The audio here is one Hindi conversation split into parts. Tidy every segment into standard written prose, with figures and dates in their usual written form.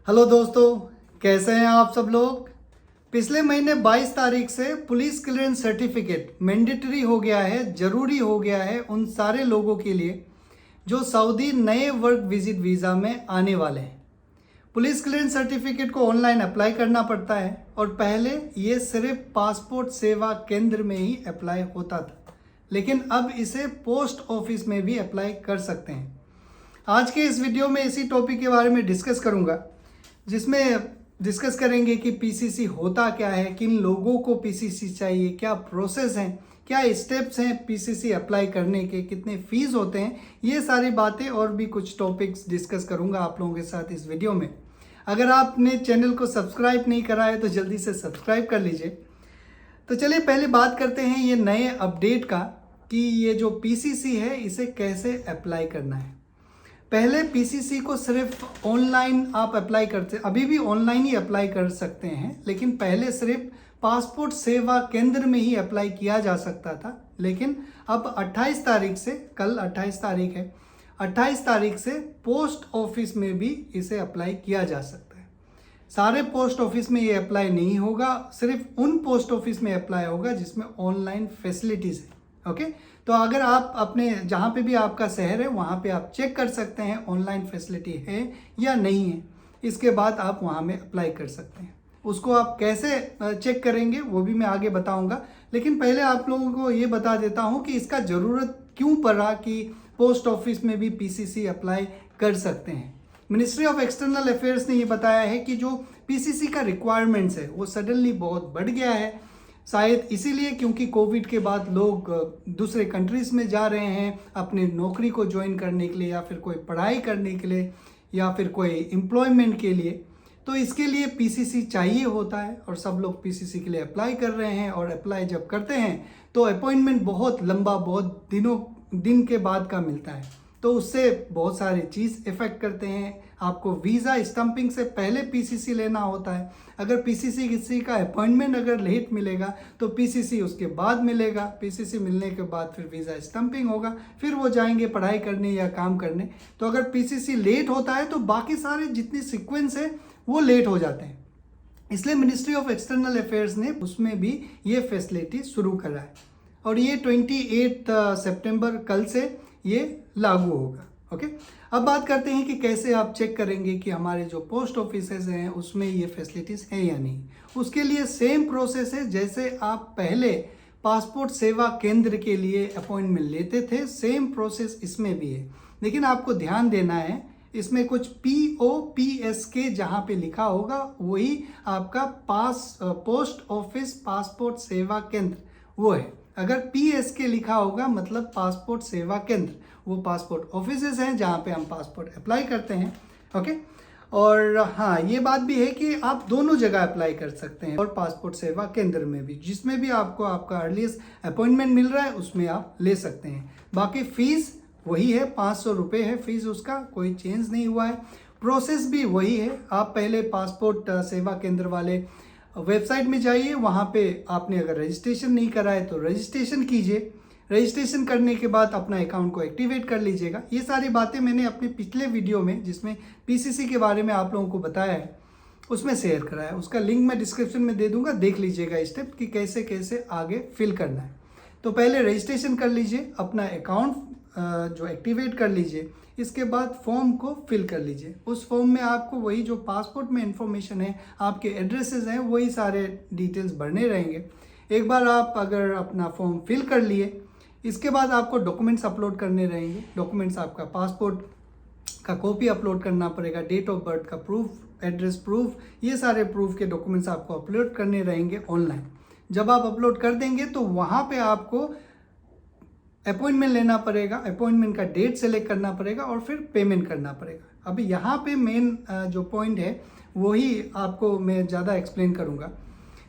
हेलो दोस्तों, कैसे हैं आप सब लोग। पिछले महीने 22 तारीख से पुलिस क्लियरेंस सर्टिफिकेट मैंडेटरी हो गया है, जरूरी हो गया है उन सारे लोगों के लिए जो सऊदी नए वर्क विजिट वीज़ा में आने वाले हैं। पुलिस क्लियरेंस सर्टिफिकेट को ऑनलाइन अप्लाई करना पड़ता है और पहले ये सिर्फ पासपोर्ट सेवा केंद्र में ही अप्लाई होता था, लेकिन अब इसे पोस्ट ऑफिस में भी अप्लाई कर सकते हैं। आज के इस वीडियो में इसी टॉपिक के बारे में डिस्कस करूंगा, जिसमें डिस्कस करेंगे कि पीसीसी होता क्या है, किन लोगों को पीसीसी चाहिए, क्या प्रोसेस हैं, क्या स्टेप्स हैं पीसीसी अप्लाई करने के, कितने फीस होते हैं। ये सारी बातें और भी कुछ टॉपिक्स डिस्कस करूंगा आप लोगों के साथ इस वीडियो में। अगर आपने चैनल को सब्सक्राइब नहीं करा है तो जल्दी से सब्सक्राइब कर लीजिए। तो चलिए पहले बात करते हैं ये नए अपडेट का कि ये जो पीसीसी है इसे कैसे अप्लाई करना है। पहले पीसीसी को सिर्फ ऑनलाइन आप अप्लाई करते, अभी भी ऑनलाइन ही अप्लाई कर सकते हैं, लेकिन पहले सिर्फ पासपोर्ट सेवा केंद्र में ही अप्लाई किया जा सकता था। लेकिन अब 28 तारीख से, कल 28 तारीख है, 28 तारीख से पोस्ट ऑफिस में भी इसे अप्लाई किया जा सकता है। सारे पोस्ट ऑफिस में ये अप्लाई नहीं होगा, सिर्फ उन पोस्ट ऑफिस में अप्लाई होगा जिसमें ऑनलाइन फैसिलिटीज़ है। ओके, तो अगर आप अपने जहाँ पे भी आपका शहर है वहाँ पे आप चेक कर सकते हैं ऑनलाइन फैसिलिटी है या नहीं है। इसके बाद आप वहाँ में अप्लाई कर सकते हैं। उसको आप कैसे चेक करेंगे वो भी मैं आगे बताऊंगा, लेकिन पहले आप लोगों को ये बता देता हूँ कि इसका ज़रूरत क्यों पड़ा कि पोस्ट ऑफिस में भी पीसीसी अप्लाई कर सकते हैं। मिनिस्ट्री ऑफ एक्सटर्नल अफेयर्स ने ये बताया है कि जो पीसीसी का रिक्वायरमेंट्स है वो सडनली बहुत बढ़ गया है, शायद इसीलिए क्योंकि कोविड के बाद लोग दूसरे कंट्रीज़ में जा रहे हैं अपनी नौकरी को ज्वाइन करने के लिए, या फिर कोई पढ़ाई करने के लिए, या फिर कोई एम्प्लॉयमेंट के लिए। तो इसके लिए पीसीसी चाहिए होता है और सब लोग पीसीसी के लिए अप्लाई कर रहे हैं। और अप्लाई जब करते हैं तो अपॉइंटमेंट बहुत लंबा, बहुत दिन के बाद का मिलता है, तो उससे बहुत सारी चीज़ इफेक्ट करते हैं। आपको वीज़ा स्टम्पिंग से पहले पीसीसी लेना होता है। अगर पीसीसी किसी का अपॉइंटमेंट अगर लेट मिलेगा तो पीसीसी उसके बाद मिलेगा। पीसीसी मिलने के बाद फिर वीज़ा स्टम्पिंग होगा, फिर वो जाएंगे पढ़ाई करने या काम करने। तो अगर पीसीसी लेट होता है तो बाकी सारे जितने सीक्वेंस है वो लेट हो जाते हैं। इसलिए मिनिस्ट्री ऑफ एक्सटर्नल अफेयर्स ने उसमें भी ये फैसिलिटी शुरू करा है और ये 28 सितंबर कल से ये लागू होगा। ओके, अब बात करते हैं कि कैसे आप चेक करेंगे कि हमारे जो पोस्ट ऑफिसेज हैं उसमें ये फैसिलिटीज़ हैं या नहीं। उसके लिए सेम प्रोसेस है जैसे आप पहले पासपोर्ट सेवा केंद्र के लिए अपॉइंटमेंट लेते थे, सेम प्रोसेस इसमें भी है। लेकिन आपको ध्यान देना है, इसमें कुछ POPSK जहाँ पे लिखा होगा वही आपका पोस्ट ऑफिस पासपोर्ट सेवा केंद्र वो है। अगर PSK लिखा होगा मतलब पासपोर्ट सेवा केंद्र, वो पासपोर्ट ऑफिसेज हैं जहाँ पे हम पासपोर्ट अप्लाई करते हैं। ओके, और हाँ ये बात भी है कि आप दोनों जगह अप्लाई कर सकते हैं और पासपोर्ट सेवा केंद्र में भी, जिसमें भी आपको आपका अर्लीस्ट अपॉइंटमेंट मिल रहा है उसमें आप ले सकते हैं। बाकी फीस वही है, 500 रुपये है फीस, उसका कोई चेंज नहीं हुआ है। प्रोसेस भी वही है। आप पहले पासपोर्ट सेवा केंद्र वाले वेबसाइट में जाइए, वहाँ पे आपने अगर रजिस्ट्रेशन नहीं करा है तो रजिस्ट्रेशन कीजिए। रजिस्ट्रेशन करने के बाद अपना अकाउंट को एक्टिवेट कर लीजिएगा। ये सारी बातें मैंने अपने पिछले वीडियो में जिसमें पीसीसी के बारे में आप लोगों को बताया है उसमें शेयर करा है, उसका लिंक मैं डिस्क्रिप्शन में दे दूंगा, देख लीजिएगा स्टेप कि कैसे कैसे आगे फिल करना है। तो पहले रजिस्ट्रेशन कर लीजिए, अपना अकाउंट जो एक्टिवेट कर लीजिए, इसके बाद फॉर्म को फिल कर लीजिए। उस फॉर्म में आपको वही जो पासपोर्ट में इंफॉर्मेशन है, आपके एड्रेसेस हैं, वही सारे डिटेल्स भरने रहेंगे। एक बार आप अगर अपना फॉर्म फिल कर लिए, इसके बाद आपको डॉक्यूमेंट्स अपलोड करने रहेंगे। डॉक्यूमेंट्स आपका पासपोर्ट का कॉपी अपलोड करना पड़ेगा, डेट ऑफ बर्थ का प्रूफ, एड्रेस प्रूफ, ये सारे प्रूफ के डॉक्यूमेंट्स आपको अपलोड करने रहेंगे ऑनलाइन। जब आप अपलोड कर देंगे तो वहाँ पे आपको अपॉइंटमेंट लेना पड़ेगा, अपॉइंटमेंट का डेट सेलेक्ट करना पड़ेगा और फिर पेमेंट करना पड़ेगा। अभी यहाँ पे मेन जो पॉइंट है वही आपको मैं ज़्यादा एक्सप्लेन करूँगा।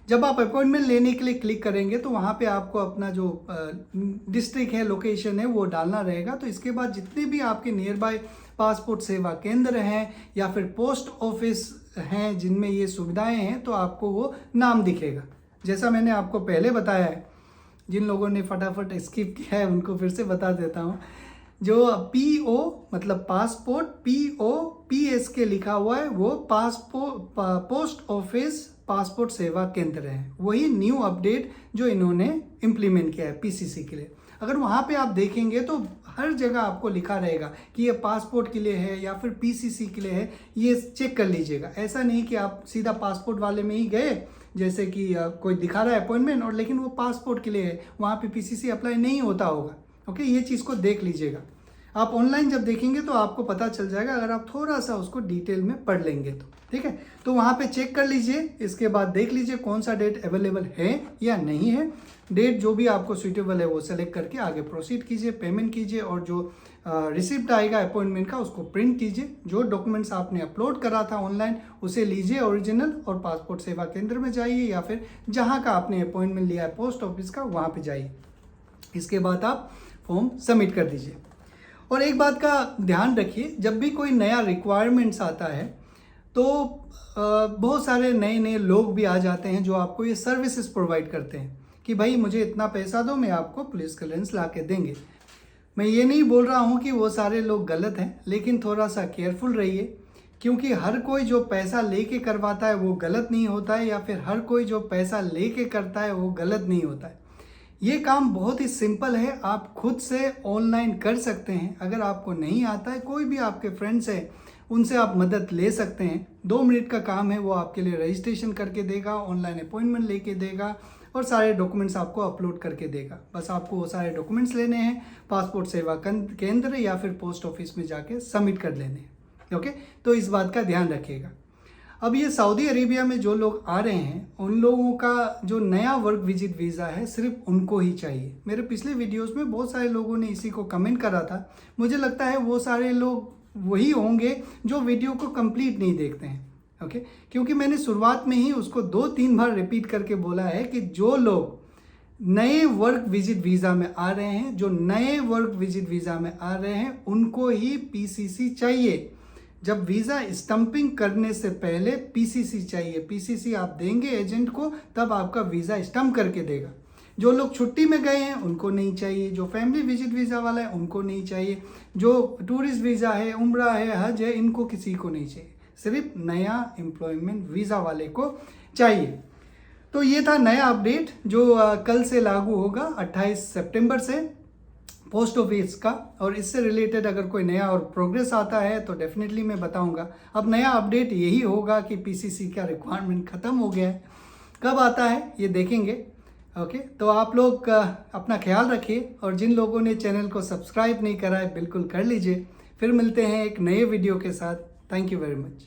जब आप अपॉइंटमेंट लेने के लिए क्लिक करेंगे तो वहाँ पे आपको अपना जो डिस्ट्रिक्ट है, लोकेशन है वो डालना रहेगा। तो इसके बाद जितने भी आपके नियर बाय पासपोर्ट सेवा केंद्र हैं या फिर पोस्ट ऑफिस हैं जिनमें ये सुविधाएं हैं, तो आपको वो नाम दिखेगा। जैसा मैंने आपको पहले बताया है, जिन लोगों ने फटाफट स्किप किया है उनको फिर से बता देता हूँ। जो PO मतलब पासपोर्ट, POPS के लिखा हुआ है वो पोस्ट ऑफिस पासपोर्ट सेवा केंद्र है। वही न्यू अपडेट जो इन्होंने इम्प्लीमेंट किया है PCC के लिए। अगर वहाँ पे आप देखेंगे तो हर जगह आपको लिखा रहेगा कि ये पासपोर्ट के लिए है या फिर PCC के लिए है, ये चेक कर लीजिएगा। ऐसा नहीं कि आप सीधा पासपोर्ट वाले में ही गए, जैसे कि कोई दिखा रहा है अपॉइंटमेंट और लेकिन वो पासपोर्ट के लिए है, वहाँ पे PCC अप्लाई नहीं होता होगा। ओके, ये चीज़ को देख लीजिएगा। आप ऑनलाइन जब देखेंगे तो आपको पता चल जाएगा, अगर आप थोड़ा सा उसको डिटेल में पढ़ लेंगे तो। ठीक है, तो वहाँ पे चेक कर लीजिए। इसके बाद देख लीजिए कौन सा डेट अवेलेबल है या नहीं है। डेट जो भी आपको सूटेबल है वो सेलेक्ट करके आगे प्रोसीड कीजिए, पेमेंट कीजिए और जो रिसिप्ट आएगा अपॉइंटमेंट का उसको प्रिंट कीजिए। जो डॉक्यूमेंट्स आपने अपलोड करा था ऑनलाइन उसे लीजिए ओरिजिनल और पासपोर्ट सेवा केंद्र में जाइए या फिर जहाँ का आपने अपॉइंटमेंट लिया है पोस्ट ऑफिस का वहाँ पे जाइए। इसके बाद आप फॉर्म सबमिट कर दीजिए। और एक बात का ध्यान रखिए, जब भी कोई नया रिक्वायरमेंट्स आता है तो बहुत सारे नए नए लोग भी आ जाते हैं जो आपको ये सर्विसेज प्रोवाइड करते हैं कि भाई मुझे इतना पैसा दो, मैं आपको पुलिस क्लियरेंस ला के देंगे। मैं ये नहीं बोल रहा हूँ कि वो सारे लोग गलत हैं, लेकिन थोड़ा सा केयरफुल रहिए, क्योंकि हर कोई जो पैसा लेके करवाता है वो गलत नहीं होता है, या फिर हर कोई जो पैसा लेके करता है वो गलत नहीं होता है। ये काम बहुत ही सिंपल है, आप खुद से ऑनलाइन कर सकते हैं। अगर आपको नहीं आता है, कोई भी आपके फ्रेंड्स हैं उनसे आप मदद ले सकते हैं। 2 मिनट का काम है, वो आपके लिए रजिस्ट्रेशन करके देगा, ऑनलाइन अपॉइंटमेंट लेके देगा और सारे डॉक्यूमेंट्स आपको अपलोड करके देगा। बस आपको वो सारे डॉक्यूमेंट्स लेने हैं, पासपोर्ट सेवा केंद्र या फिर पोस्ट ऑफिस में जाके सबमिट कर लेने हैं। ओके, तो इस बात का ध्यान रखिएगा। अब ये सऊदी अरेबिया में जो लोग आ रहे हैं उन लोगों का जो नया वर्क विजिट वीज़ा है सिर्फ उनको ही चाहिए। मेरे पिछले वीडियोस में बहुत सारे लोगों ने इसी को कमेंट करा था। मुझे लगता है वो सारे लोग वही होंगे जो वीडियो को कंप्लीट नहीं देखते हैं। ओके, क्योंकि मैंने शुरुआत में ही उसको 2-3 बार रिपीट करके बोला है कि जो लोग नए वर्क विजिट वीज़ा में आ रहे हैं, जो नए वर्क विजिट वीज़ा में आ रहे हैं उनको ही PCC चाहिए। जब वीज़ा स्टंपिंग करने से पहले PCC चाहिए। PCC आप देंगे एजेंट को, तब आपका वीज़ा स्टंप करके देगा। जो लोग छुट्टी में गए हैं उनको नहीं चाहिए, जो फैमिली विजिट वीज़ा वाला है उनको नहीं चाहिए, जो टूरिस्ट वीज़ा है, उम्रा है, हज है, इनको किसी को नहीं चाहिए। सिर्फ नया एम्प्लॉयमेंट वीज़ा वाले को चाहिए। तो ये था नया अपडेट जो कल से लागू होगा 28 सितंबर से पोस्ट ऑफिस का। और इससे रिलेटेड अगर कोई नया और प्रोग्रेस आता है तो डेफिनेटली मैं बताऊंगा। अब नया अपडेट यही होगा कि PCC का रिक्वायरमेंट ख़त्म हो गया है। कब आता है ये देखेंगे। ओके, तो आप लोग अपना ख्याल रखिए और जिन लोगों ने चैनल को सब्सक्राइब नहीं करा है बिल्कुल कर लीजिए। फिर मिलते हैं एक नए वीडियो के साथ। Thank you very much.